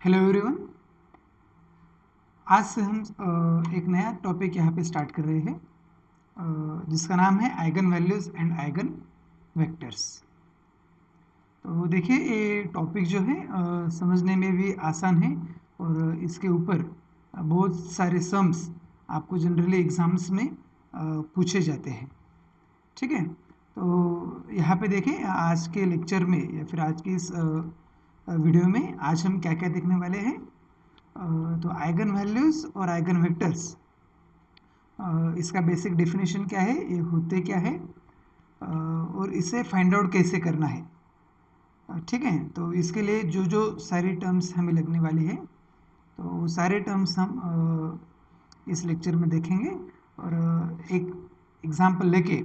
Hello everyone. आज से हम एक नया टॉपिक यहाँ पे स्टार्ट कर रहे हैं जिसका नाम है eigen values and eigen vectors. तो देखिए ये टॉपिक जो है समझने में भी आसान है और इसके ऊपर बहुत सारे सम्स आपको जनरली एग्ज़ाम्स में पूछे जाते हैं। ठीक है, तो यहाँ पे देखें आज के लेक्चर में या फिर आज की इस वीडियो में आज हम क्या क्या देखने वाले हैं। तो आइगन वैल्यूज़ और आइगन वेक्टर्स, इसका बेसिक डेफिनेशन क्या है, ये होते क्या है और इसे फाइंड आउट कैसे करना है। ठीक है, तो इसके लिए जो जो सारी टर्म्स हमें लगने वाली है तो वो सारे टर्म्स हम इस लेक्चर में देखेंगे और एक एग्जांपल लेके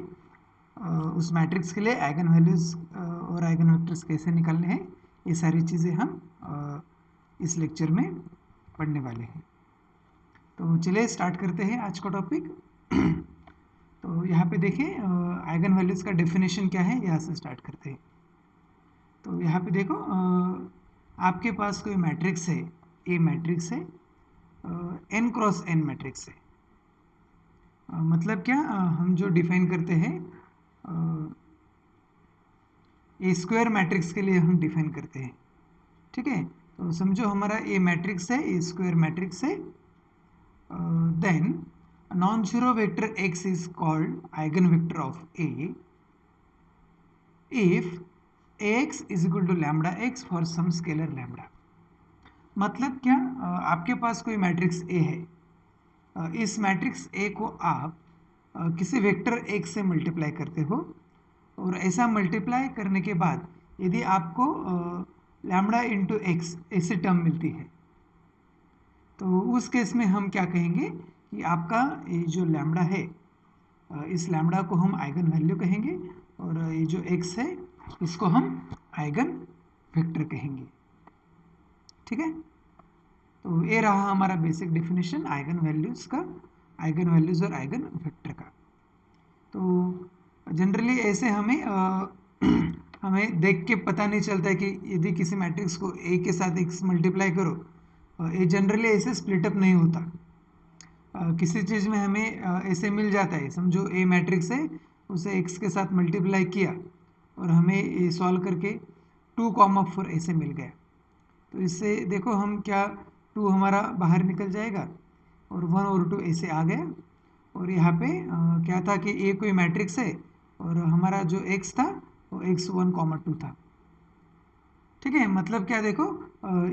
उस मैट्रिक्स के लिए आइगन वैल्यूज़ और आइगन वेक्टर्स कैसे निकालने हैं, ये सारी चीज़ें हम इस लेक्चर में पढ़ने वाले हैं। तो चलिए स्टार्ट करते हैं आज का टॉपिक। तो यहाँ पे देखिए आइगन वैल्यूज़ का डेफिनेशन क्या है, यहाँ से स्टार्ट करते हैं। तो यहाँ पे देखो आपके पास कोई मैट्रिक्स है, ए मैट्रिक्स है, एन क्रॉस एन मैट्रिक्स है। मतलब क्या, हम जो डिफाइन करते हैं ए स्क्वायर मैट्रिक्स के लिए हम डिफाइन करते हैं। ठीक है, तो समझो हमारा ए मैट्रिक्स है, ए स्क्वायर मैट्रिक्स है, then a non-zero vector x is called eigenvector of A if ax is equal to lambda x for some scalar lambda। मतलब क्या, आपके पास कोई मैट्रिक्स A है, इस मैट्रिक्स A को आप किसी वेक्टर x से मल्टीप्लाई करते हो और ऐसा मल्टीप्लाई करने के बाद यदि आपको लैम्बडा इंटू एक्स ऐसी टर्म मिलती है तो उस केस में हम क्या कहेंगे कि आपका ये जो लैम्बडा है, इस लैम्बडा को हम आइगन वैल्यू कहेंगे और ये जो x है इसको हम आइगन वेक्टर कहेंगे। ठीक है, तो ये रहा हमारा बेसिक डेफिनेशन आइगन वैल्यूज़ का, आइगन वैल्यूज़ और आइगन वेक्टर का। तो जनरली ऐसे हमें हमें देख के पता नहीं चलता है कि यदि किसी मैट्रिक्स को a के साथ x मल्टीप्लाई करो, ये जनरली ऐसे स्प्लिटअप नहीं होता। किसी चीज़ में हमें ऐसे मिल जाता है, समझो ए मैट्रिक्स है, उसे एक्स के साथ मल्टीप्लाई किया और हमें ये सॉल्व करके 2,4 ऐसे मिल गया। तो इससे देखो हम क्या, 2 हमारा बाहर निकल जाएगा और 1 और 2 ऐसे आ गया। और यहाँ पे क्या था कि ए कोई मैट्रिक्स है और हमारा जो एक्स था वो x 1,2 था। ठीक है, मतलब क्या देखो,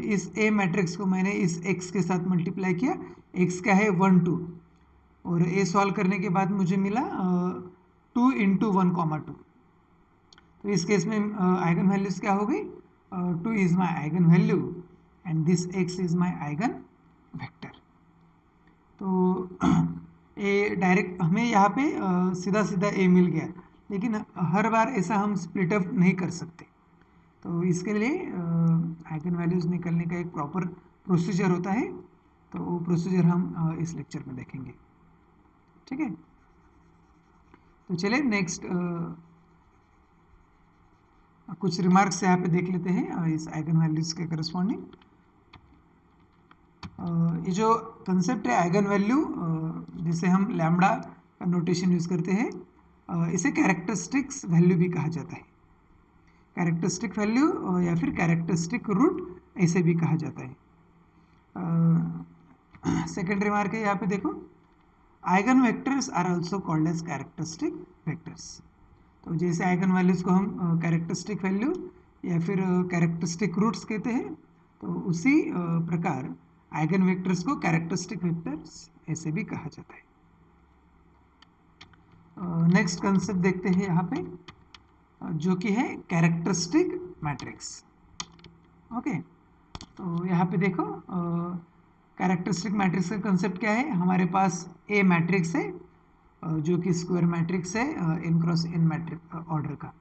इस ए मैट्रिक्स को मैंने इस x के साथ मल्टीप्लाई किया, x क्या है 1 2 और ए सॉल्व करने के बाद मुझे मिला 2 इंटू 1,2। तो इस केस में आइगन वैल्यूज क्या हो गई, 2 is my eigen value and this x is my eigen vector. तो ए डायरेक्ट हमें यहाँ पे सीधा सीधा ए मिल गया, लेकिन हर बार ऐसा हम स्प्लिट अप नहीं कर सकते। तो इसके लिए आइगन वैल्यूज निकलने का एक प्रॉपर प्रोसीजर होता है, तो वो प्रोसीजर हम इस लेक्चर में देखेंगे। ठीक है, तो चलिए नेक्स्ट कुछ रिमार्क्स यहाँ पे देख लेते हैं इस आइगन वैल्यूज के करस्पॉन्डिंग। ये जो कंसेप्ट है आइगन वैल्यू, जिसे हम लैम्बडा का नोटेशन यूज़ करते हैं, इसे कैरेक्टरिस्टिक्स वैल्यू भी कहा जाता है। कैरेक्टरिस्टिक वैल्यू या फिर कैरेक्टरिस्टिक रूट ऐसे भी कहा जाता है। सेकेंड रिमार्क है यहाँ पे देखो, eigen vectors are also called as characteristic vectors. तो जैसे आइगन वैल्यूज़ को हम कैरेक्टरिस्टिक वैल्यू या फिर कैरेक्टरिस्टिक रूट्स कहते हैं, तो उसी प्रकार आइगन वेक्टर्स को कैरेक्टरिस्टिक वेक्टर्स ऐसे भी कहा जाता है। नेक्स्ट कंसेप्ट देखते हैं यहाँ पे, जो कि है कैरेक्टरिस्टिक मैट्रिक्स। ओके, तो यहाँ पे देखो कैरेक्टरिस्टिक मैट्रिक्स का कंसेप्ट क्या है। हमारे पास ए मैट्रिक्स है जो कि स्क्वायर मैट्रिक्स है n cross n matrix order का,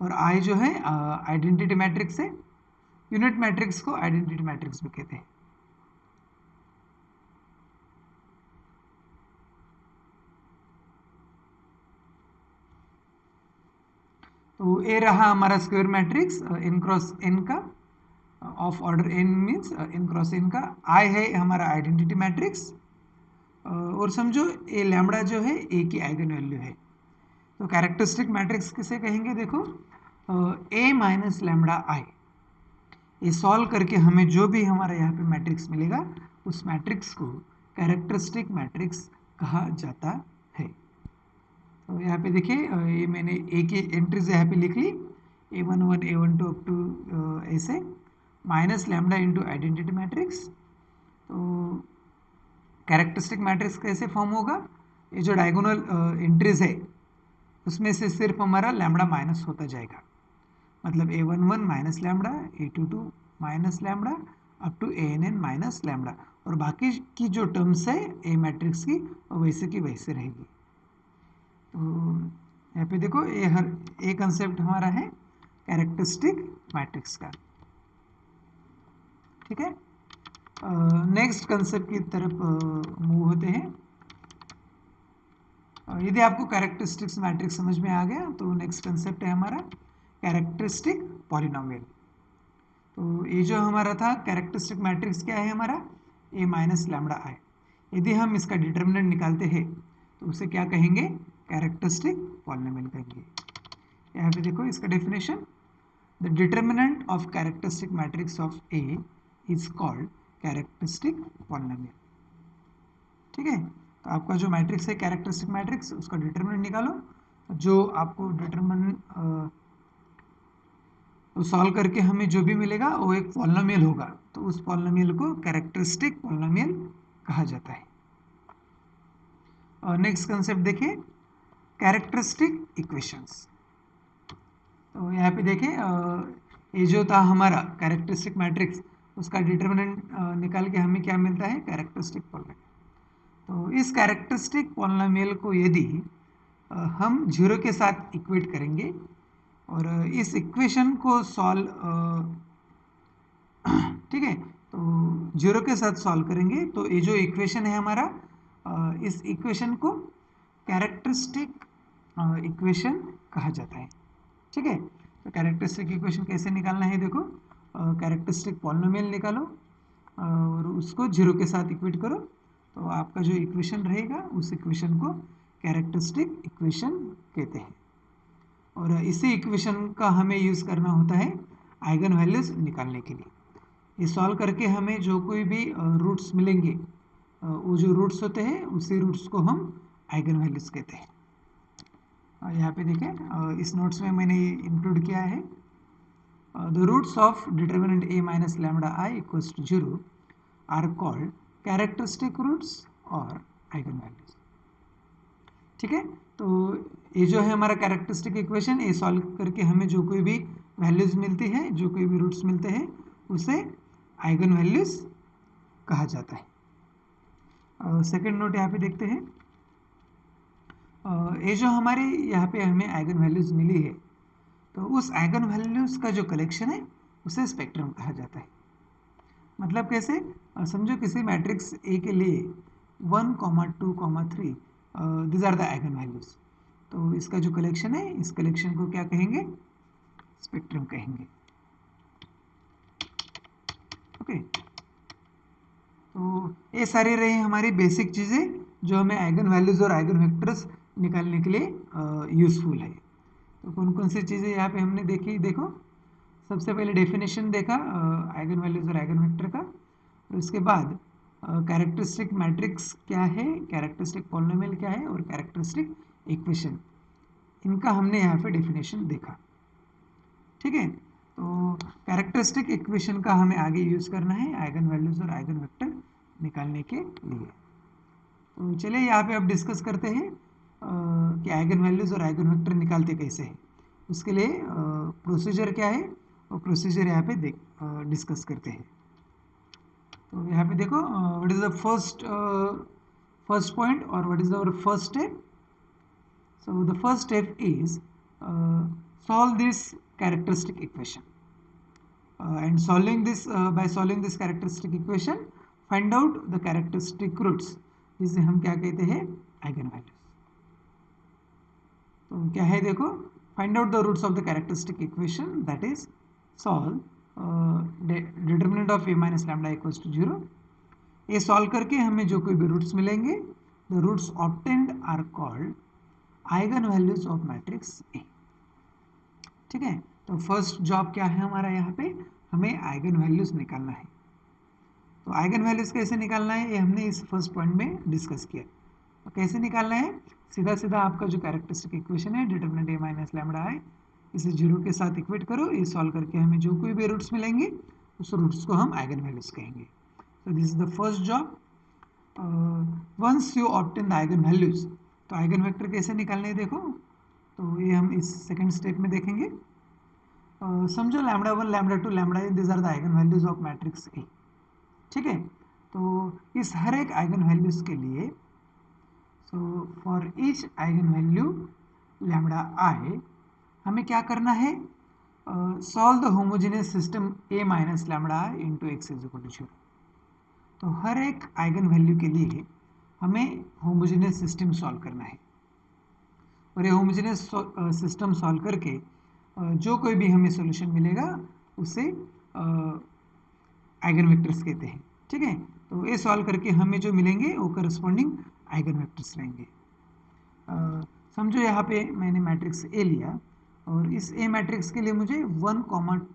और आई जो है आइडेंटिटी मैट्रिक्स है। यूनिट मैट्रिक्स को आइडेंटिटी मैट्रिक्स भी कहते हैं। तो ए रहा हमारा square matrix n cross n का, of order N means N cross N का आई है हमारा आइडेंटिटी मैट्रिक्स, और समझो ए लैम्बडा जो है ए की आइगन वैल्यू है। तो कैरेक्टरिस्टिक मैट्रिक्स किसे कहेंगे, देखो ए माइनस लैम्बडा आई। ये सॉल्व करके हमें जो भी हमारा यहाँ पे मैट्रिक्स मिलेगा उस मैट्रिक्स को कैरेक्टरिस्टिक मैट्रिक्स कहा जाता है। तो यहाँ पे देखिए ये मैंने ए की एंट्रीज यहाँ पे लिख ली, A11 A12 अप टू ऐसे minus lambda into identity matrix. तो कैरेक्टरिस्टिक मैट्रिक्स कैसे फॉर्म होगा, ये जो डायगोनल एंट्रीज है उसमें से सिर्फ हमारा लैम्बडा माइनस होता जाएगा, मतलब A11 minus lambda, A22 minus lambda up to ANN minus lambda, और बाकी की जो टर्म्स है ए मैट्रिक्स की वो वैसे की वैसे रहेगी। तो यहाँ पे देखो ये हर ए कंसेप्ट हमारा है कैरेक्टरिस्टिक मैट्रिक्स का, ठीक है। नेक्स्ट कंसेप्ट की तरफ मूव होते हैं। यदि आपको कैरेक्टरिस्टिक्स मैट्रिक्स समझ में आ गया तो नेक्स्ट कंसेप्ट है हमारा कैरेक्टरिस्टिक पॉलिनोमियल। तो ये जो हमारा था कैरेक्टरिस्टिक मैट्रिक्स क्या है हमारा, ए माइनस लैम्बडा आई। यदि हम इसका डिटर्मिनेंट निकालते हैं तो उसे क्या कहेंगे, कैरेक्टरिस्टिक पॉलिनोमियल कहेंगे। यहाँ पे देखो इसका definition, the determinant of characteristic matrix of A is called characteristic polynomial, ठीक है। तो आपका जो मैट्रिक्स है कैरेक्टरिस्टिक मैट्रिक्स, उसका डिटर्मिनेंट निकालो, जो आपको डिटर्मिनेंट तो सॉल्व करके हमें जो भी मिलेगा वो एक पॉलिनोमियल होगा, तो उस पॉलिनोमियल को कैरेक्टरिस्टिक पॉलिनोमियल कहा जाता है। और नेक्स्ट कंसेप्ट देखिए कैरेक्टरिस्टिक इक्वेशंस। तो यहाँ पे देखिए ये जो था हमारा कैरेक्टरिस्टिक मैट्रिक्स, उसका डिटर्मिनेंट निकाल के हमें क्या मिलता है, कैरेक्टरिस्टिक पॉलिनोमियल। तो इस कैरेक्टरिस्टिक पॉलिनोमियल को यदि हम जीरो के साथ इक्वेट करेंगे और इस इक्वेशन को सॉल्व, ठीक है, तो जीरो के साथ सॉल्व करेंगे तो ये जो इक्वेशन है हमारा, इस इक्वेशन को कैरेक्टरिस्टिक इक्वेशन कहा जाता है, ठीक है। तो कैरेक्टरिस्टिक इक्वेशन कैसे निकालना है, देखो कैरेक्टरिस्टिक पॉलिनोमियल निकालो और उसको जीरो के साथ इक्वेट करो, तो आपका जो इक्वेशन रहेगा उस इक्वेशन को कैरेक्टरिस्टिक इक्वेशन कहते हैं। और इसी इक्वेशन का हमें यूज़ करना होता है आइगन वैल्यूज निकालने के लिए। ये सॉल्व करके हमें जो कोई भी रूट्स मिलेंगे, वो जो रूट्स होते हैं उसी रूट्स को हम आइगन वैल्यूज कहते हैं। यहाँ पे देखें इस नोट्स में मैंने इंक्लूड किया है, the roots of determinant A minus lambda I equals to zero are called characteristic roots और आइगन वैल्यूज, ठीक है। तो ये जो है हमारा कैरेक्टरिस्टिक इक्वेशन, ये सॉल्व करके हमें जो कोई भी वैल्यूज मिलती है, जो कोई भी रूट्स मिलते हैं, उसे आइगन वैल्यूज कहा जाता है। सेकंड नोट यहाँ पे देखते हैं, ये जो हमारे यहाँ पे हमें आइगन वैल्यूज मिली है, तो उस आइगन वैल्यूज का जो कलेक्शन है उसे स्पेक्ट्रम कहा जाता है। मतलब कैसे, समझो किसी मैट्रिक्स ए के लिए 1, 2, 3 this are the eigen values, तो इसका जो कलेक्शन है इस कलेक्शन को क्या कहेंगे, स्पेक्ट्रम कहेंगे, ओके। तो ये सारी रही हमारी बेसिक चीज़ें जो हमें आइगन वैल्यूज और आइगन वेक्टर्स निकालने के लिए यूज़फुल है। तो कौन कौन सी चीज़ें यहाँ पे हमने देखी, देखो सबसे पहले डेफिनेशन देखा आइगन वैल्यूज और आइगन वेक्टर का, और उसके बाद कैरेक्टरिस्टिक मैट्रिक्स क्या है, कैरेक्टरिस्टिक पॉलिनोमियल क्या है, और कैरेक्टरिस्टिक इक्वेशन, इनका हमने यहाँ पे डेफिनेशन देखा, ठीक है। तो कैरेक्टरिस्टिक इक्वेशन का हमें आगे यूज़ करना है आइगन वैल्यूज और आइगन वेक्टर निकालने के लिए। तो चलिए यहाँ पे अब डिस्कस करते हैं कि आइगन वैल्यूज और आइगन वेक्टर निकालते कैसे हैं। उसके लिए प्रोसीजर क्या है वो प्रोसीजर यहाँ पे डिस्कस करते हैं। तो यहाँ पे देखो what is the first point और what is our first step. So the first step is solve this characteristic equation and by solving this characteristic equation find out the characteristic roots, जिसे हम क्या कहते हैं, आइगन वैल्यूज। तो क्या है देखो, find out the roots of the characteristic equation, that is solve result of A minus lambda equals to 0। ये सॉल्व करके हमें जो कोई भी रूट्स मिलेंगे, the roots obtained are called eigen values of matrix A. ठीक है, तो फर्स्ट जॉब क्या है हमारा, यहाँ पे हमें आइगन वैल्यूज निकालना है। तो आइगन वैल्यूज कैसे निकालना है ये हमने इस फर्स्ट पॉइंट में डिस्कस किया। तो कैसे निकालना है, सीधा सीधा आपका जो कैरेक्टरिस्टिक इक्वेशन है डिटरमिनेंट ए माइनस लैम्डा है, इसे 0 के साथ इक्वेट करो, ये सॉल्व करके हमें जो कोई भी रूट्स मिलेंगे उस रूट्स को हम आइगन वैल्यूज कहेंगे। So this is the first job. Once you obtain the eigen values, तो आइगन वेक्टर कैसे निकालने हैं देखो, तो ये हम इस सेकंड स्टेप में देखेंगे। समझो lambda 1 lambda 2 lambda n this are the eigen values of matrix A. ठीक है, तो इस हर एक आइगन वैल्यूज के लिए, so for each eigenvalue lambda I, हमें क्या करना है, solve the homogeneous system A minus lambda I into X is equal to 0। तो हर एक आइगन वैल्यू के लिए हमें होमोजेनियस सिस्टम सॉल्व करना है, और ये होमोजेनियस सिस्टम सॉल्व करके जो कोई भी हमें सॉल्यूशन मिलेगा उसे आइगन वेक्टर्स कहते हैं। ठीक है, तो ये सॉल्व करके हमें जो मिलेंगे वो करस्पॉन्डिंग आइगन वेक्टर्स रहेंगे। समझो यहाँ पे मैंने मैट्रिक्स ए लिया, और इस ए मैट्रिक्स के लिए मुझे 1,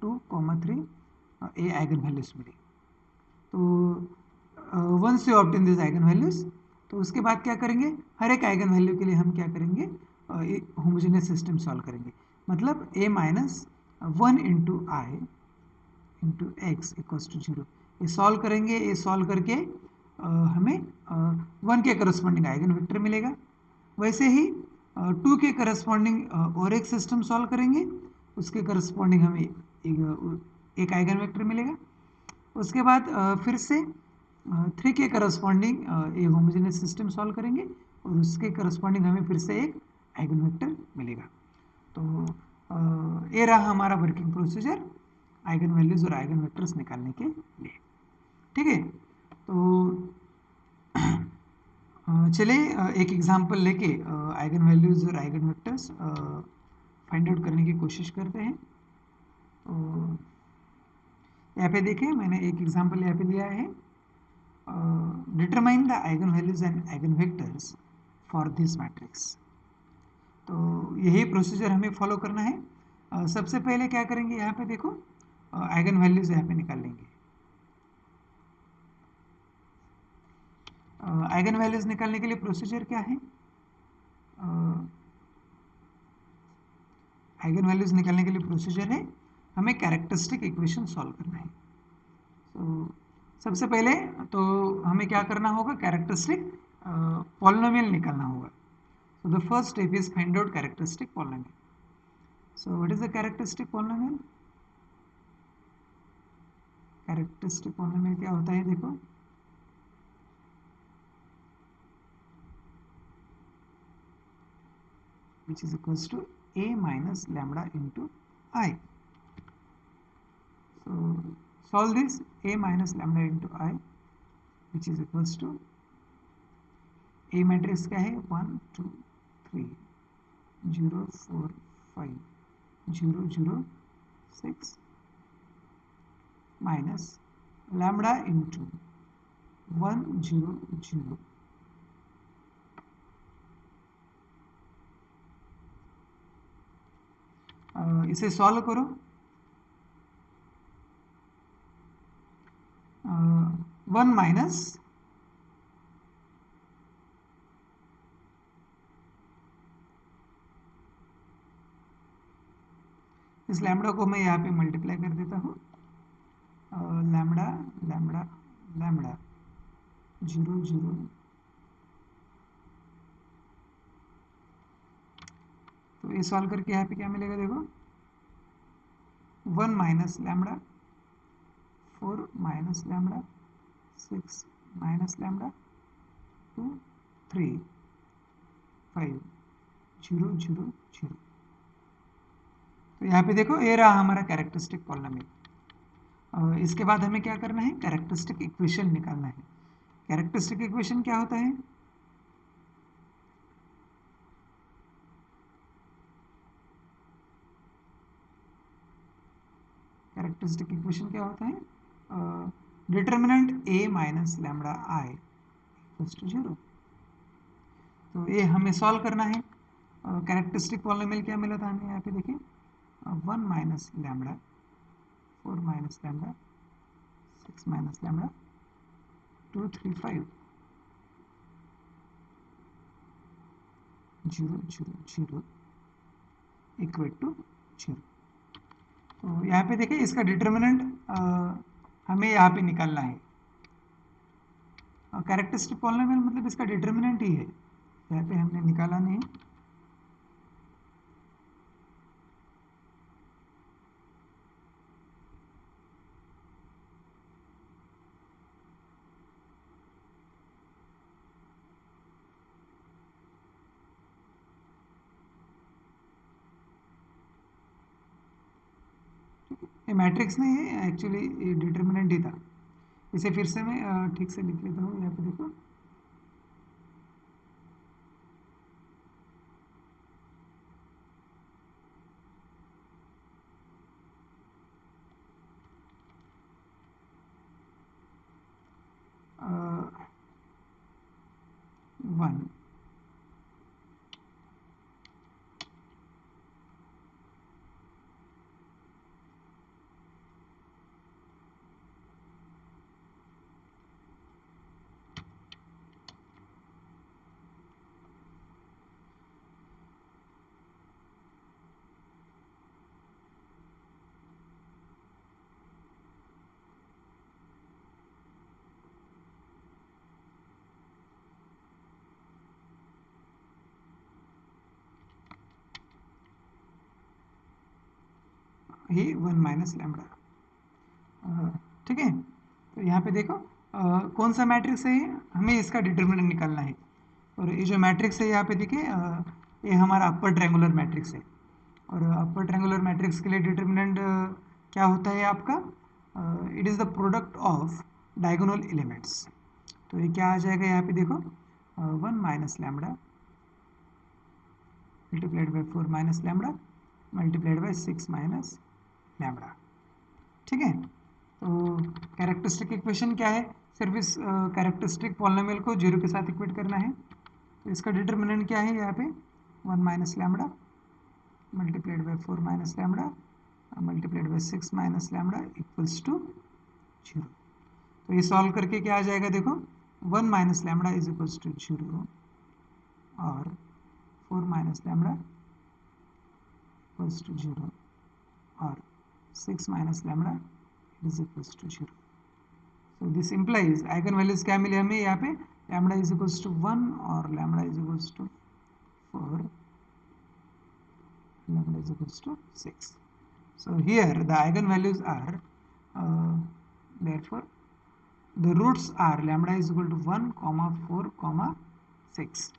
2, 3 ए आइगन वैल्यूज मिले। तो once you obtain this eigen values, तो उसके बाद क्या करेंगे, हर एक आइगन वैल्यू के लिए हम क्या करेंगे, होमोजेनियस सिस्टम सॉल्व करेंगे। मतलब A minus 1 into I into X equals to 0, ये सॉल्व करेंगे। ये सॉल्व करके हमें 1 के करस्पॉन्डिंग आइगन वेक्टर मिलेगा। वैसे ही 2 के करस्पॉन्डिंग और एक सिस्टम सॉल्व करेंगे, उसके करस्पॉन्डिंग हमें एक आइगन वेक्टर मिलेगा। उसके बाद फिर से 3 के करस्पॉन्डिंग ये होमोजेनियस सिस्टम सॉल्व करेंगे, और उसके करस्पॉन्डिंग हमें फिर से एक आइगन वेक्टर मिलेगा। तो ये रहा हमारा वर्किंग प्रोसीजर आइगन वैल्यूज और आइगन वेक्टर्स निकालने के लिए। ठीक है, तो चलिए एक एग्जांपल लेके आइगन वैल्यूज और आइगन वेक्टर्स फाइंड आउट करने की कोशिश करते हैं। तो यहाँ पे देखें, मैंने एक एग्जांपल यहाँ पे लिया है, determine the eigen values and eigen vectors for this matrix. तो यही प्रोसीजर हमें फॉलो करना है। सबसे पहले क्या करेंगे, यहाँ पे देखो आइगन वैल्यूज यहाँ पे निकाल लेंगे। आइगन वैल्यूज निकालने के लिए प्रोसीजर क्या है, आइगन वैल्यूज निकालने के लिए प्रोसीजर है, हमें कैरेक्टरिस्टिक इक्वेशन सॉल्व करना है। तो सबसे पहले तो हमें क्या करना होगा, कैरेक्टरिस्टिक पॉलिनोमियल निकालना होगा। So the first step is find out characteristic polynomial. So what is the characteristic polynomial? Characteristic polynomial क्या होता है देखो, which is equals to a minus lambda into I. So solve this, a minus lambda into I, which is equals to a matrix क्या है 1, 2, 3, 0, 4, 5, 0, 0, 6 minus lambda into 1, 0, 0. इसे solve करो। 1 minus इस lambda को मैं यहाँ पे मल्टीप्लाई कर देता हूँ, लैम्बडा लैम्बडा लैम्बडा 0, 0, तो ये सॉल्व करके यहाँ पे क्या मिलेगा देखो, 1 minus lambda, 4 minus lambda, 6 minus lambda, 2, 3, 5, 0, 0, 0। तो यहाँ पे देखो ये रहा हमारा कैरेक्टरिस्टिक पॉलिनोमियल। इसके बाद हमें क्या करना है, कैरेक्टरिस्टिक इक्वेशन निकालना है। कैरेक्टरिस्टिक इक्वेशन क्या होता है, कैरेक्टरिस्टिक इक्वेशन क्या होता है, determinant A minus lambda I equals to 0। तो ये हमें सॉल्व करना है। कैरेक्टरिस्टिक पॉलिनोमियल क्या मिला था हमें यहाँ पे देखिए, 1 minus lambda 4 minus lambda 6 minus lambda 2 3 5 0 0 0 equal to 0। तो यहाँ पे देखिए इसका डिटर्मिनेंट हमें यहाँ पे निकालना है। कैरेक्टरिस्टिक पॉलिनोमियल मतलब इसका डिटर्मिनेंट ही है, यहाँ पे हमने निकाला नहीं। ये मैट्रिक्स नहीं है एक्चुअली, ये डिटर्मिनेंट ही था। इसे फिर से मैं ठीक से लिख लेता हूँ, यहाँ पे देखो। वन ही 1 माइनस लैम्बडा, ठीक है। तो यहाँ पे देखो कौन सा मैट्रिक्स है ये, हमें इसका डिटर्मिनेंट निकालना है। और ये जो मैट्रिक्स है यहाँ पे देखिए, ये हमारा अपर ट्रायंगुलर मैट्रिक्स है। और अपर ट्रायंगुलर मैट्रिक्स के लिए डिटर्मिनेंट क्या होता है आपका, it is the product of diagonal elements. तो ये क्या आ जाएगा यहाँ पे देखो, 1 minus lambda multiplied by 4 minus lambda multiplied by 6 minus lambda, ठीक है। तो कैरेक्टरिस्टिक इक्वेशन क्या है, सिर्फ इस कैरेक्टरिस्टिक पॉलिनोमियल को 0 के साथ इक्वेट करना है। तो इसका डिटर्मिनेंट क्या है यहाँ पे, 1 minus lambda multiplied by 4 minus lambda multiplied by 6 minus lambda equals to 0। तो ये सॉल्व करके क्या आ जाएगा देखो, 1 minus lambda is equals to 0 और 4 माइनस लैम्बडा इक्वल्स टू 0 और 6 minus lambda is equals to 0। So this implies eigen values क्या मिले हमें यहाँ पे, लैम्बडा इज इक्वल्स टू 1 और lambda is equals to 4, lambda is equals to 6. So here the eigenvalues are, therefore the roots are lambda is equal to 1 comma 4 comma 6.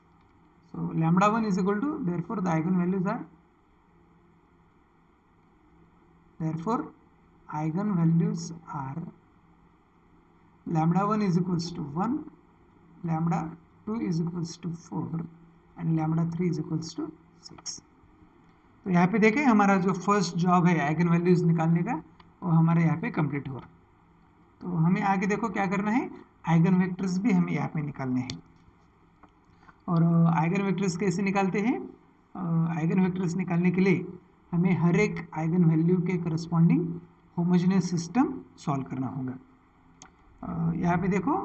So lambda 1 is equal to, therefore the eigenvalues are, therefore eigenvalues are lambda 1 is equals to 1, lambda 2 is equals to 4 and lambda 3 is equals to 6. तो यहाँ पे देखें हमारा जो first job है eigen values निकालने का, वो हमारे यहाँ पे कंप्लीट हुआ। तो हमें आगे देखो क्या करना है, आइगन वेक्टर्स भी हमें यहाँ पे निकालने हैं। और आइगन वेक्टर्स कैसे निकालते हैं, आइगन वेक्टर्स निकालने के लिए हमें हर एक आइगन वैल्यू के करस्पॉन्डिंग होमोजेनियस सिस्टम सॉल्व करना होगा। यहाँ पे देखो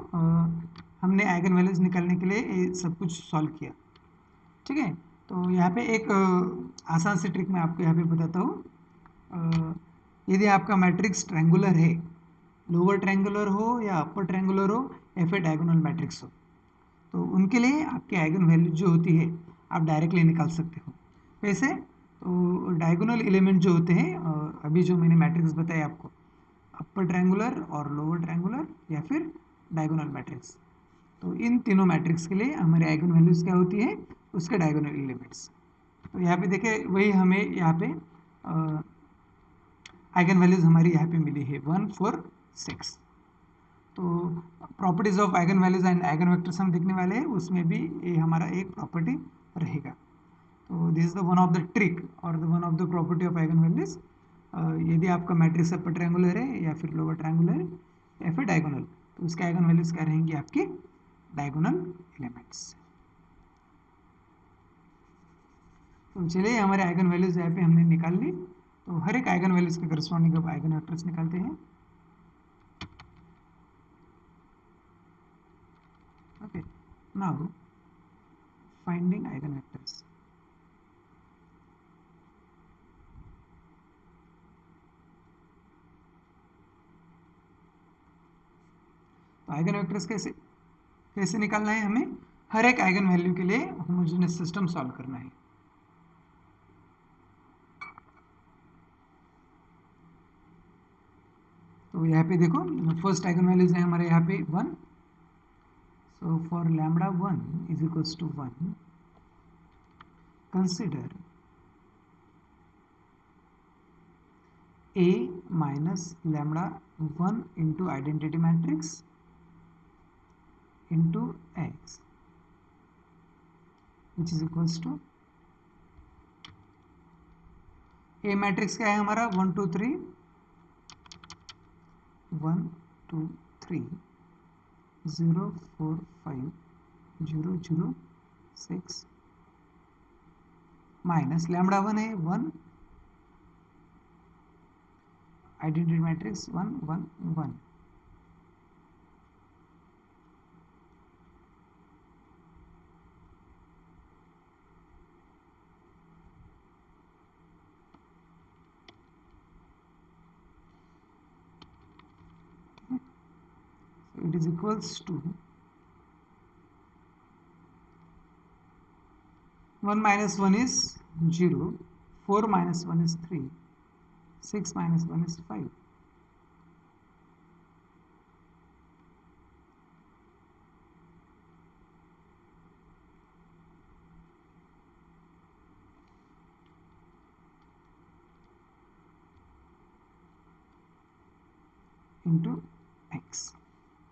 हमने आइगन वैल्यूज निकालने के लिए ये सब कुछ सॉल्व किया, ठीक है। तो यहाँ पे एक आसान सी ट्रिक मैं आपको यहाँ पे बताता हूँ। यदि आपका मैट्रिक्स ट्रायंगुलर है, लोअर ट्रायंगुलर हो या अपर ट्रायंगुलर हो या फिर डायगोनल मैट्रिक्स हो, तो उनके लिए आपकी आइगन वैल्यू जो होती है आप डायरेक्टली निकाल सकते हो। वैसे तो डायगोनल एलिमेंट जो होते हैं, अभी जो मैंने मैट्रिक्स बताया आपको, अपर ट्रायंगुलर और लोअर ट्रायंगुलर या फिर डायगोनल मैट्रिक्स, तो इन तीनों मैट्रिक्स के लिए हमारे आइगन वैल्यूज क्या होती है, उसके डायगोनल एलिमेंट्स। तो यहाँ पे देखें वही हमें यहाँ पे आइगन वैल्यूज हमारी यहाँ पे मिली है 1 4 6। तो properties of eigen values and eigen vectors हम देखने वाले हैं, उसमें भी ये हमारा एक प्रॉपर्टी रहेगा। तो this is the one of the trick और the one of the property of eigenvalues. यदि आपका मैट्रिक्स अपर ट्रायंगुलर है या फिर लोअर ट्रायंगुलर है, या फिर डायगोनल, तो उसके आइगन वैल्यूज क्या रहेंगी आपकी डायगोनल एलिमेंट्स। तो चलिए हमारे आइगन वैल्यूज यहाँ पे हमने निकाल ली, तो हर एक आइगन वैल्यूज के करस्पॉन्डिंग अब आइगन वेक्टर्स निकालते हैं। Okay, now finding eigen vectors. तो आइगन वेक्टर्स कैसे कैसे निकालना है, हमें हर एक आइगन वैल्यू के लिए होमोजेनियस सिस्टम सॉल्व करना है। तो यहाँ पे देखो फर्स्ट आइगन वैल्यूज है हमारे यहाँ पे 1, so for lambda 1 is equals to 1, consider A minus lambda 1 into identity matrix into X, which is equals to A matrix क्या है हमारा 1 2 3 1 2 3 0 4 5 0 0 6 माइनस लैम्बडा 1 है 1, identity matrix 1 1 1। So it is equals to 1 minus 1 is 0, 4 minus 1 is 3, 6 minus 1 is 5. Into x.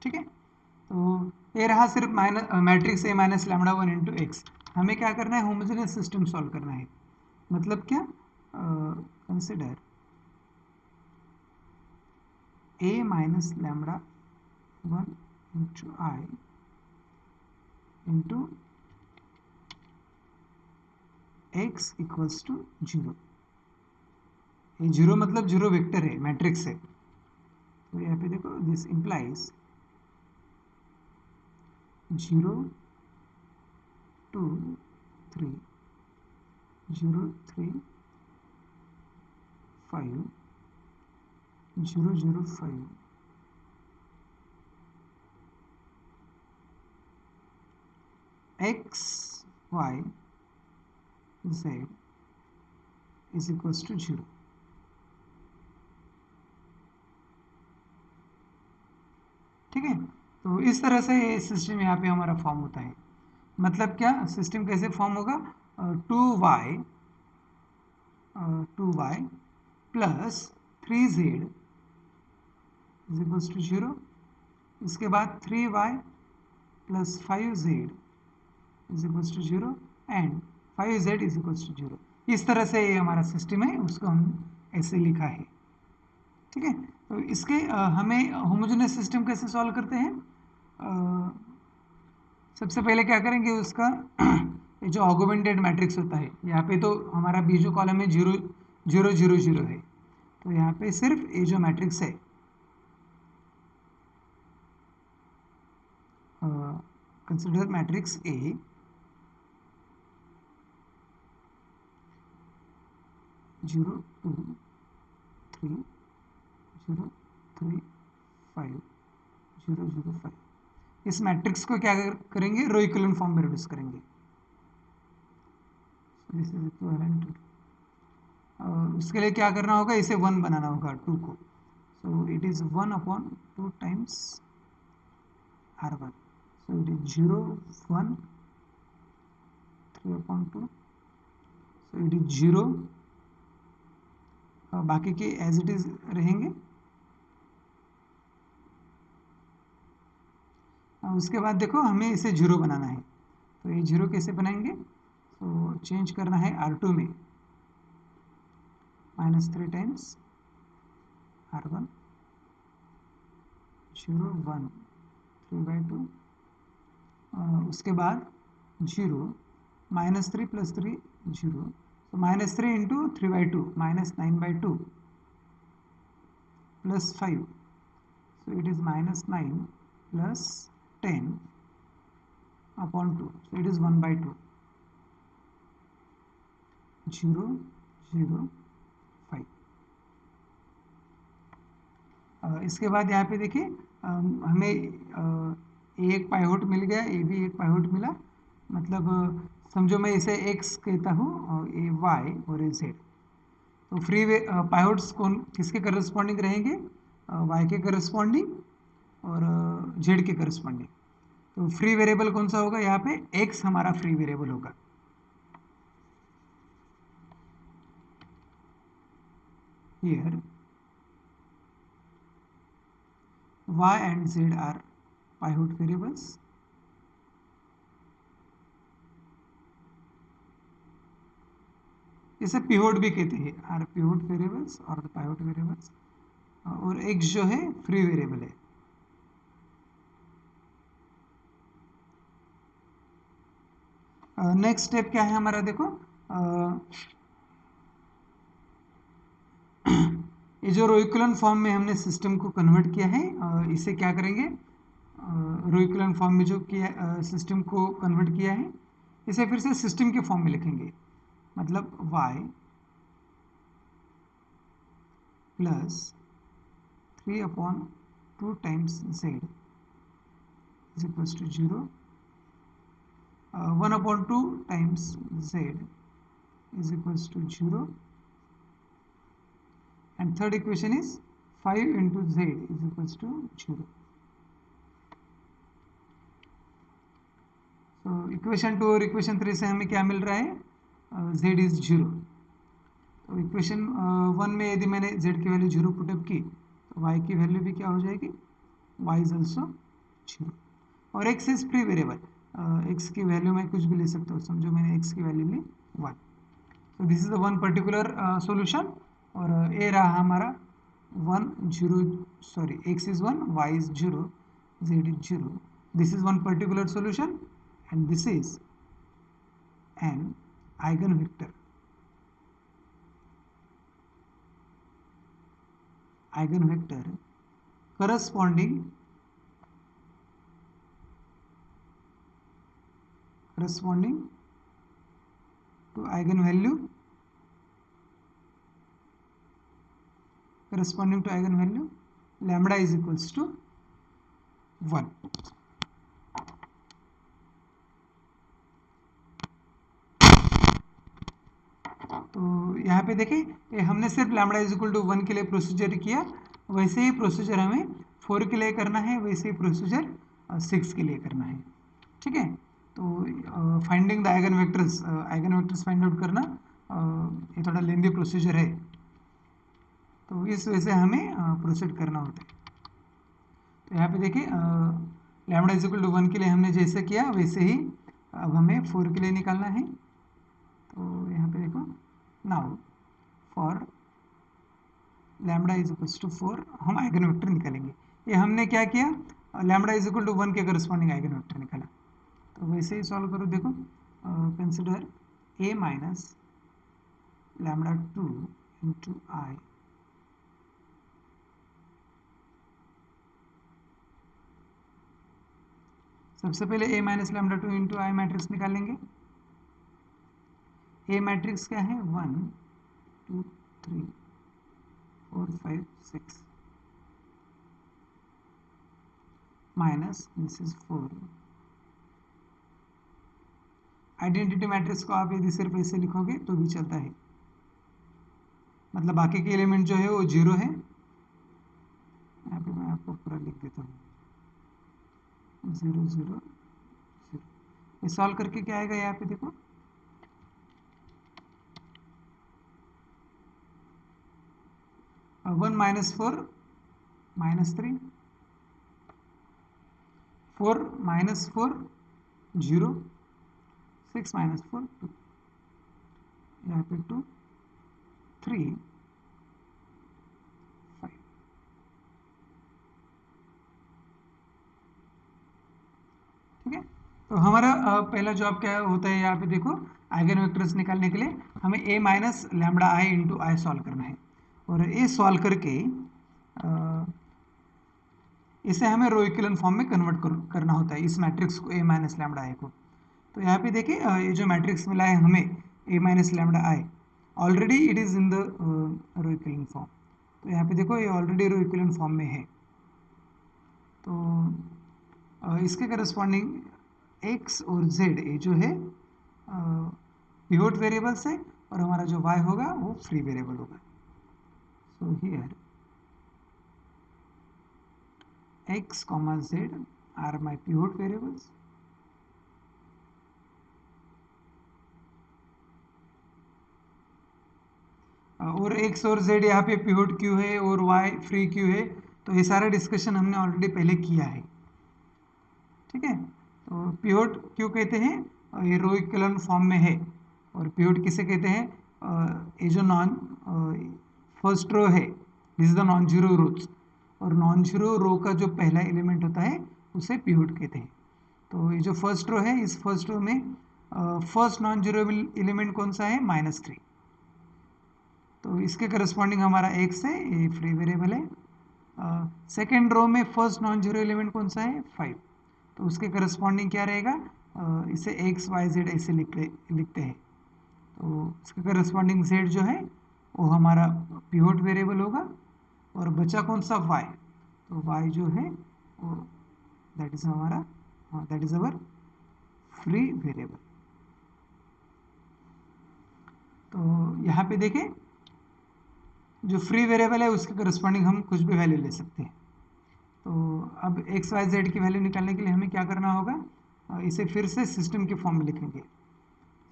ठीक है, तो ये रहा सिर्फ minus matrix A minus lambda 1 into x. हमें क्या करना है, होमोजेनियस सिस्टम सॉल्व करना है। मतलब क्या, consider A minus lambda 1 into I into X equals to 0। ये 0 मतलब 0 वेक्टर है, मैट्रिक्स है। तो यहाँ पे देखो this implies 0 2 3 0 3 5 0 0 5 x y z is equals to 0। ठीक है, तो इस तरह से ये सिस्टम यहाँ पे हमारा फॉर्म होता है। मतलब क्या, सिस्टम कैसे फॉर्म होगा, 2y plus 3z is equals to 0। इसके बाद 3y plus 5z is equals to 0 and 5z is equals to 0। इस तरह से ये हमारा सिस्टम है, उसको हम ऐसे लिखा है। ठीक है, तो इसके हमें होमोजेनियस सिस्टम कैसे सॉल्व करते हैं, सबसे पहले क्या करेंगे उसका ये जो ऑगमेंटेड मैट्रिक्स होता है, यहाँ पे तो हमारा बी जो कॉलम है 0 0 0 0 है, तो यहाँ पे सिर्फ ये जो मैट्रिक्स है कंसिडर मैट्रिक्स ए 0 2 3 0 3 5 0 0 5। इस मैट्रिक्स को क्या करेंगे, रो इक्विवेलेंट फॉर्म में रिड्यूस करेंगे। दिस इज इक्विवेलेंट टू, उसके लिए क्या करना होगा, इसे 1 बनाना होगा 2 को। So it is 1 upon 2 times r1। So it is 0 1 3 upon 2। So it is 0, बाकी के एज इट इज रहेंगे। उसके बाद देखो हमें इसे 0 बनाना है, तो ये 0 कैसे बनाएंगे, तो चेंज करना है r2 में, -3 टाइम्स r1 0 1 3/2, उसके बाद 0 -3 + 3 0, so -3 into 3/2 -9/2 plus 5, so it is -9 plus 10 upon 2, so it is 1/2, 0 0 5। इसके बाद यहाँ पे देखिए हमें ए एक पाइवट मिल गया, ए भी एक पाइवट मिला, मतलब समझो मैं इसे x कहता हूँ और ए y और ए z। तो फ्री पाइवट्स कौन किसके करस्पॉन्डिंग रहेंगे? y के करस्पॉन्डिंग और z के करस्पॉन्डिंग। तो फ्री वेरिएबल कौन सा होगा? यहाँ पे x हमारा फ्री वेरिएबल होगा। Here y and z are pivot variables, इसे पिवोट भी कहते हैं, आर पिवोट वेरिएबल्स और पाइवट वेरिएबल्स, और x जो है फ्री वेरिएबल है। नेक्स्ट स्टेप क्या है हमारा? देखो ये जो रोइकुलन फॉर्म में हमने सिस्टम को कन्वर्ट किया है, इसे क्या करेंगे? रोइकुलन फॉर्म में जो किया सिस्टम को कन्वर्ट किया है, इसे फिर से सिस्टम के फॉर्म में लिखेंगे, मतलब y plus 3/2 times z is equals to 0, 1/2 times z is equals to 0, and third equation is 5 into z is equals to 0. So equation 2 और equation 3 से हमें क्या मिल रहा है? z is 0। तो इक्वेशन 1 में यदि मैंने z की वैल्यू 0 पुटअप की तो y की वैल्यू भी क्या हो जाएगी? y is also 0। और x is free variable, x की वैल्यू मैं कुछ भी ले सकता हूँ, समझो मैंने x की वैल्यू ली 1। तो this is the one particular solution, और ए रहा हमारा 1 0, sorry x is 1, y is 0, z is 0। This is one particular solution and this is an eigenvector corresponding to eigenvalue lambda is equals to 1। तो यहाँ पे देखिए हमने सिर्फ लैम्बडा इज इक्वल टू 1 के लिए प्रोसीजर किया, वैसे ही प्रोसीजर हमें 4 के लिए करना है, वैसे ही प्रोसीजर 6 के लिए करना है। ठीक है, तो finding the eigen vectors find out करना ये थोड़ा लेंदी प्रोसीजर है, तो इस वजह से हमें प्रोसीड करना होता है। तो यहाँ पे देखिए लैम्बडा इज इक्वल टू 1 के लिए हमने जैसे किया वैसे ही अब हमें 4 के लिए निकालना है। तो यहाँ पे देखो now for lambda is equals to 4 हम आइगन वेक्टर निकालेंगे। ये हमने क्या किया? लैम्बडा इज इक्वल टू 1 के करस्पॉन्डिंग आइगन वेक्टर निकाला। तो वैसे ही सॉल्व करो, देखो consider a minus lambda 2 into I, सबसे पहले a minus lambda 2 into I matrix निकालेंगे। a मैट्रिक्स क्या है? 1 2 3 4 5 6 minus this is 4। Identity matrix को आप यदि सिर्फ ऐसे लिखोगे तो भी चलता है, मतलब बाकी के एलिमेंट जो है वो 0 है। यहाँ पे मैं आपको पूरा लिख देता हूँ 0 0 0। ये सॉल्व करके क्या आएगा? यहाँ पे देखो 1 माइनस 4 -3, 4 माइनस 4 0, 6 माइनस 4 2, यहाँ पे 2 3 5। ठीक है। तो हमारा पहला जॉब क्या होता है, यहाँ पे देखो आइगन वेक्टर्स निकालने के लिए हमें A minus lambda I into I solve करना है, और ए सॉल्व करके इसे हमें रो इक्विवेलेंट फॉर्म में कन्वर्ट करना होता है, इस मैट्रिक्स को ए माइनस लैम्बडा आई को। तो यहाँ पे देखिए ये जो मैट्रिक्स मिला है हमें A minus lambda I, already it is in the row equivalent form. तो यहाँ पे देखो ये ऑलरेडी रो इक्विवेलेंट फॉर्म में है। तो इसके करस्पॉन्डिंग एक्स और जेड ये जो है पिवोट वेरिएबल्स है, और हमारा जो वाई होगा वो फ्री वेरिएबल होगा। So here x, z are my pivot variables. और x और z यहाँ पे पिवोट क्यों है और y फ्री क्यों है, तो ये सारा डिस्कशन हमने ऑलरेडी पहले किया है। ठीक है। तो पिवोट क्यों कहते हैं, ये रो इक्विवेलेंट फॉर्म में है। और पिवोट किसे कहते हैं, ये जो नॉन फर्स्ट रो है this is the non zero रोज, और नॉन जीरो रो का जो पहला एलिमेंट होता है उसे पिवोट कहते हैं। तो ये जो फर्स्ट रो है, इस फर्स्ट रो में फर्स्ट नॉन जीरो एलिमेंट कौन सा है, -3। तो इसके करस्पॉन्डिंग हमारा x है, ये फ्री वेरिएबल है। सेकेंड रो में फर्स्ट नॉन जीरो एलिमेंट कौन सा है, 5। तो उसके करस्पॉन्डिंग क्या रहेगा, इसे x y z ऐसे लिखते हैं। तो इसके करस्पॉन्डिंग z जो है वो हमारा पिवोट वेरिएबल होगा, और बचा कौन सा y, तो y जो है वो दैट इज हमारा that is our free variable. तो यहाँ पे देखें जो फ्री वेरिएबल है उसके करस्पॉन्डिंग हम कुछ भी वैल्यू ले सकते हैं। तो अब एक्स वाई जेड की वैल्यू निकालने के लिए हमें क्या करना होगा, इसे फिर से सिस्टम के फॉर्म में लिखेंगे।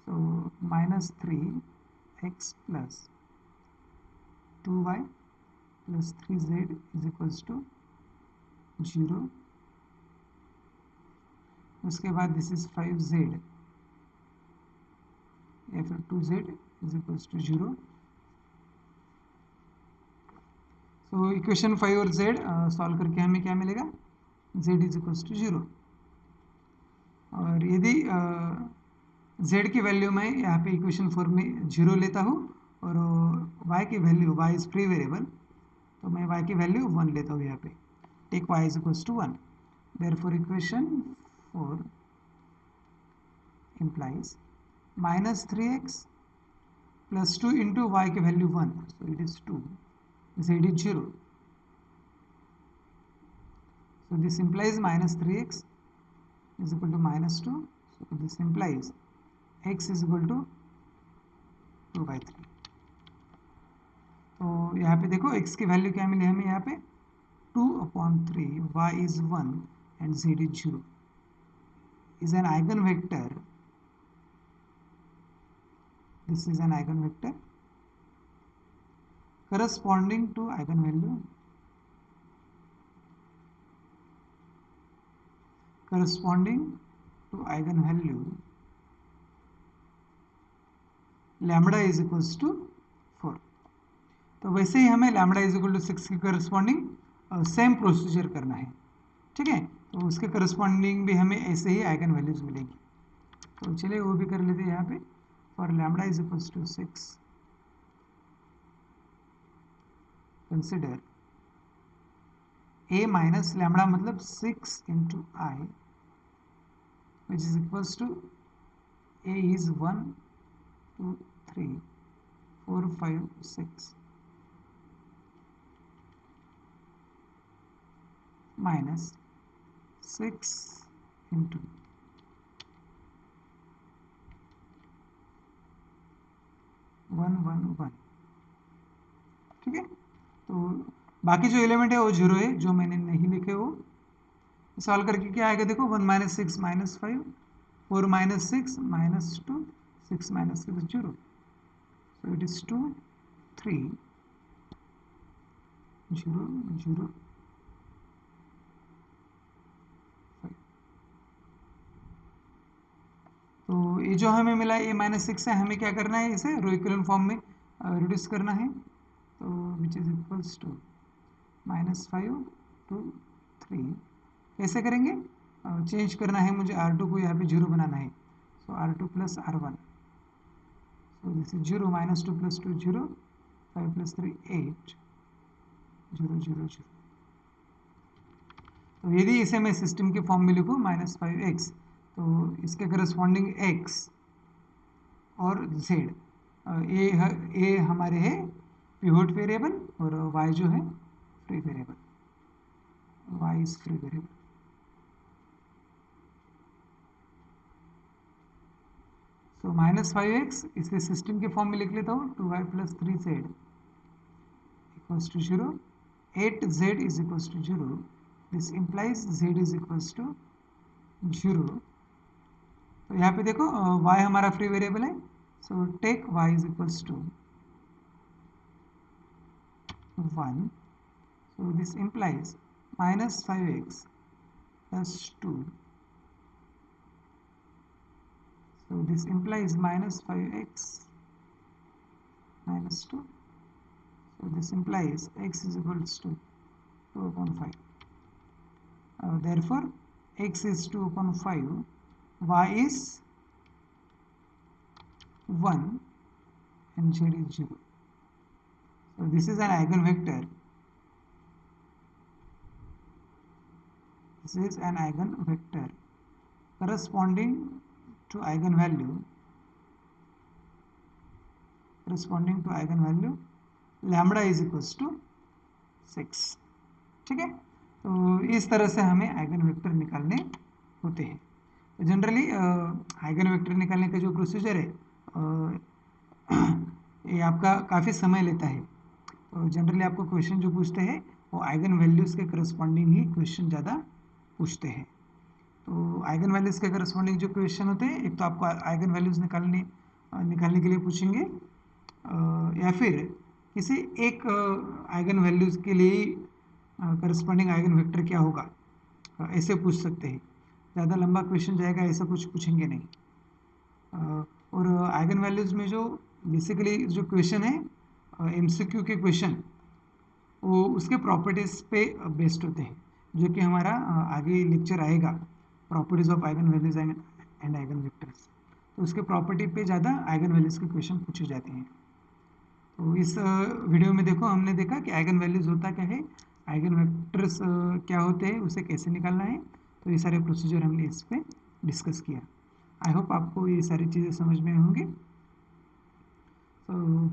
So -3x plus 2y plus 3z is equals to 0। उसके बाद दिस इज 5z या फिर 2z इज इक्वल्स टू 0। तो इक्वेशन 5 और z सॉल्व करके हमें क्या मिलेगा, z इज इक्वल्स टू 0। और यदि z की वैल्यू मैं यहाँ पे इक्वेशन 4 में 0 लेता हूँ, और y की value, y is free variable, तो मैं y की वैल्यू 1 लेता हूँ यहाँ पे। Take y is equals to 1। Therefore equation 4 implies -3x plus 2 into y की value 1, so it is 2, z is 0, so this implies -3x is equal to -2, so this implies x is equal to 2/3। तो यहाँ पे देखो x की value क्या मिली हमें, यहाँ पे 2/3, y is 1 and z is 0 is an eigenvector. This is an eigenvector corresponding to eigenvalue lambda is equals to 4। तो वैसे ही हमें लैम्बडा इज इक्वल टू 6 की करस्पॉन्डिंग सेम प्रोसीजर करना है। ठीक है। तो उसके करस्पॉन्डिंग भी हमें ऐसे ही आइगन वैल्यूज मिलेगी। तो चलिए वो भी कर लेते हैं यहाँ पे। For lambda is equals to 6 consider a minus lambda मतलब 6 into I which is equals to a is 1 2 3 4 5 6 minus 6 into 1 1 1। ठीक है। तो बाकी जो एलिमेंट है वो 0 है, जो मैंने नहीं लिखे वो सॉल्व करके क्या आएगा, देखो 1 - 6 -5 4 - 6 -2 6 - 6 0, so it is 2 3 0 0 5। तो ये जो हमें मिला है a-6 है, हमें क्या करना है, इसे रो इक्विवेलेंट फॉर्म में रिड्यूस करना है। तो विच इज इक्वल्स टू -5 2 3। कैसे करेंगे, चेंज करना है मुझे, R2 को यहाँ पे 0 बनाना है, सो R2 plus R1, so this is 0, -2 + 2 0, 5 + 3 8, 0 0 0। तो यदि इसे मैं सिस्टम के फॉर्म में लिखूँ -5x, तो इसके करस्पॉन्डिंग x और z, ए हमारे है पिवोट वेरिएबल और y जो है free variable, y is free variable. So -5x इसे सिस्टम के फॉर्म में लिख लेता हूँ, 2y + 3z equals to 0, 8z is equals to 0, this implies z is equals to 0। तो यहाँ पे देखो y हमारा फ्री वेरिएबल है, so take y is equals to 1, so this implies -5x plus 2, so this implies -5x minus 2, so this implies x is equals to 2/5, therefore x is 2/5, y is 1 and z is 0. So this is an eigenvector. This is an eigenvector corresponding to eigenvalue lambda is equals to 6। ठीक है, तो इस तरह से हमें eigen vector निकालने होते हैं। तो जनरली आइगन वेक्टर निकालने का जो प्रोसीजर है ये आपका काफ़ी समय लेता है। तो जनरली आपको क्वेश्चन जो पूछते हैं वो आइगन वैल्यूज़ के करस्पॉन्डिंग ही क्वेश्चन ज़्यादा पूछते हैं। तो आइगन वैल्यूज़ के करस्पॉन्डिंग जो क्वेश्चन होते हैं, एक तो आपको आइगन वैल्यूज़ निकालने के लिए पूछेंगे, या फिर किसी एक आइगन वैल्यूज़ के लिए करस्पॉन्डिंग आइगन वेक्टर क्या होगा, ऐसे पूछ सकते हैं। ज़्यादा लंबा क्वेश्चन जाएगा ऐसा कुछ पूछेंगे नहीं। और आइगन वैल्यूज़ में जो बेसिकली जो क्वेश्चन है MCQ के क्वेश्चन, वो उसके प्रॉपर्टीज़ पे बेस्ड होते हैं, जो कि हमारा आगे लेक्चर आएगा, properties of eigen values and eigen vectors. तो उसके प्रॉपर्टी पे ज़्यादा आइगन वैल्यूज़ के क्वेश्चन पूछे जाते हैं। तो इस वीडियो में देखो हमने देखा कि आइगन वैल्यूज़ होता क्या है, आइगन वेक्टर्स क्या होते हैं, उसे कैसे निकालना है। तो ये सारे प्रोसीजर हमने इस पर डिस्कस किया। आई होप आपको ये सारी चीज़ें समझ में होंगी। तो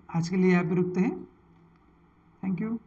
आज के लिए यहाँ पे रुकते हैं। Thank you.